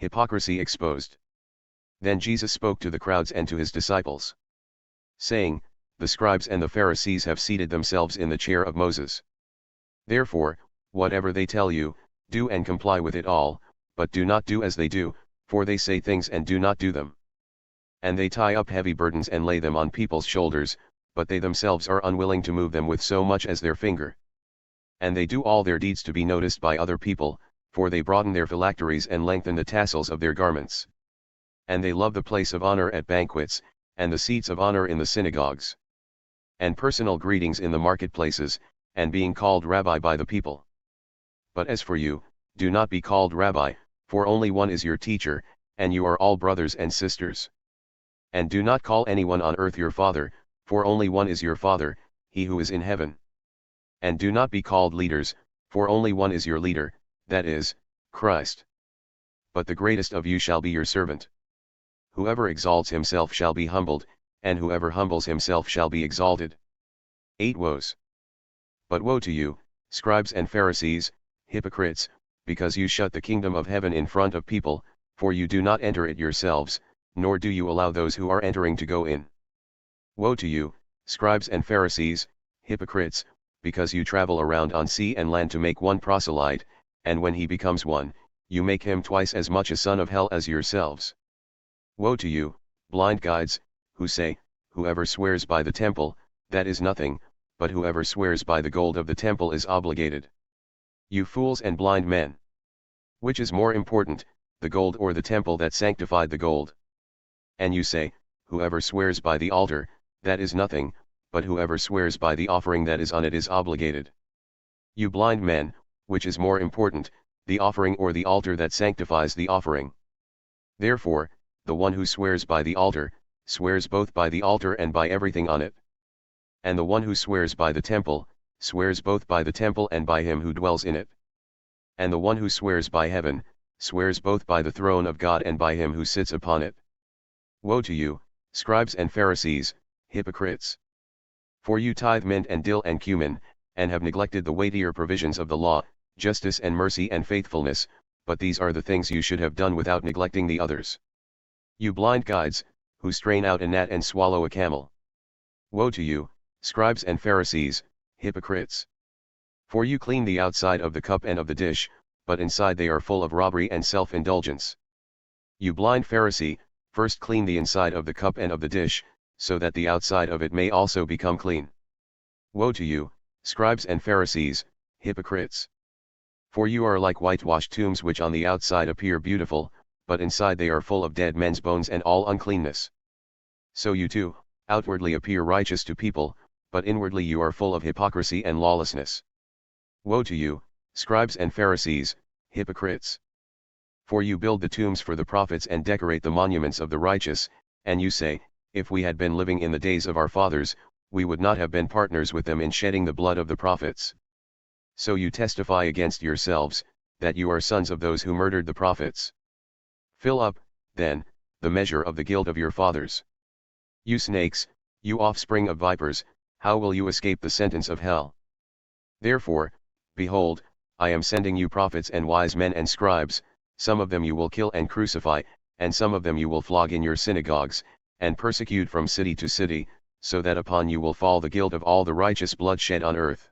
Hypocrisy Exposed. Then Jesus spoke to the crowds and to his disciples, saying, The scribes and the Pharisees have seated themselves in the chair of Moses. Therefore, whatever they tell you, do and comply with it all, but do not do as they do, for they say things and do not do them. And they tie up heavy burdens and lay them on people's shoulders, but they themselves are unwilling to move them with so much as their finger. And they do all their deeds to be noticed by other people, for they broaden their phylacteries and lengthen the tassels of their garments. And they love the place of honor at banquets, and the seats of honor in the synagogues, and personal greetings in the marketplaces, and being called Rabbi by the people. But as for you, do not be called Rabbi, for only one is your teacher, and you are all brothers and sisters. And do not call anyone on earth your father, for only one is your Father, he who is in heaven. And do not be called leaders, for only one is your leader, that is, Christ. But the greatest of you shall be your servant. Whoever exalts himself shall be humbled, and whoever humbles himself shall be exalted. 8 Woes. But woe to you, scribes and Pharisees, hypocrites, because you shut the kingdom of heaven in front of people, for you do not enter it yourselves, nor do you allow those who are entering to go in. Woe to you, scribes and Pharisees, hypocrites, because you travel around on sea and land to make one proselyte, and when he becomes one, you make him twice as much a son of hell as yourselves. Woe to you, blind guides, who say, Whoever swears by the temple, that is nothing, but whoever swears by the gold of the temple is obligated. You fools and blind men! Which is more important, the gold or the temple that sanctified the gold? And you say, Whoever swears by the altar, that is nothing, but whoever swears by the offering that is on it is obligated. You blind men, which is more important, the offering or the altar that sanctifies the offering? Therefore, the one who swears by the altar, swears both by the altar and by everything on it. And the one who swears by the temple, swears both by the temple and by him who dwells in it. And the one who swears by heaven, swears both by the throne of God and by him who sits upon it. Woe to you, scribes and Pharisees, hypocrites! For you tithe mint and dill and cumin, and have neglected the weightier provisions of the law, justice and mercy and faithfulness, but these are the things you should have done without neglecting the others. You blind guides, who strain out a gnat and swallow a camel! Woe to you, scribes and Pharisees, hypocrites! For you clean the outside of the cup and of the dish, but inside they are full of robbery and self-indulgence. You blind Pharisee, first clean the inside of the cup and of the dish, so that the outside of it may also become clean. Woe to you, scribes and Pharisees, hypocrites! For you are like whitewashed tombs which on the outside appear beautiful, but inside they are full of dead men's bones and all uncleanness. So you too, outwardly appear righteous to people, but inwardly you are full of hypocrisy and lawlessness. Woe to you, scribes and Pharisees, hypocrites! For you build the tombs for the prophets and decorate the monuments of the righteous, and you say, If we had been living in the days of our fathers, we would not have been partners with them in shedding the blood of the prophets. So you testify against yourselves, that you are sons of those who murdered the prophets. Fill up, then, the measure of the guilt of your fathers. You snakes, you offspring of vipers, how will you escape the sentence of hell? Therefore, behold, I am sending you prophets and wise men and scribes, some of them you will kill and crucify, and some of them you will flog in your synagogues, and persecute from city to city, so that upon you will fall the guilt of all the righteous blood shed on earth.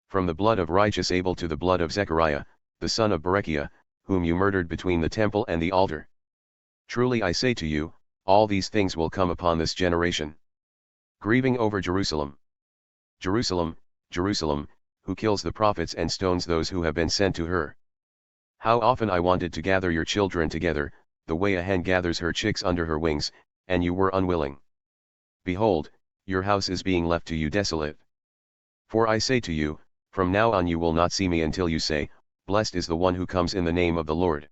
From the blood of righteous Abel to the blood of Zechariah, the son of Berechiah, whom you murdered between the temple and the altar. Truly I say to you, all these things will come upon this generation. Grieving over Jerusalem. Jerusalem, Jerusalem, who kills the prophets and stones those who have been sent to her. How often I wanted to gather your children together, the way a hen gathers her chicks under her wings, and you were unwilling. Behold, your house is being left to you desolate. For I say to you, from now on you will not see me until you say, Blessed is the one who comes in the name of the Lord.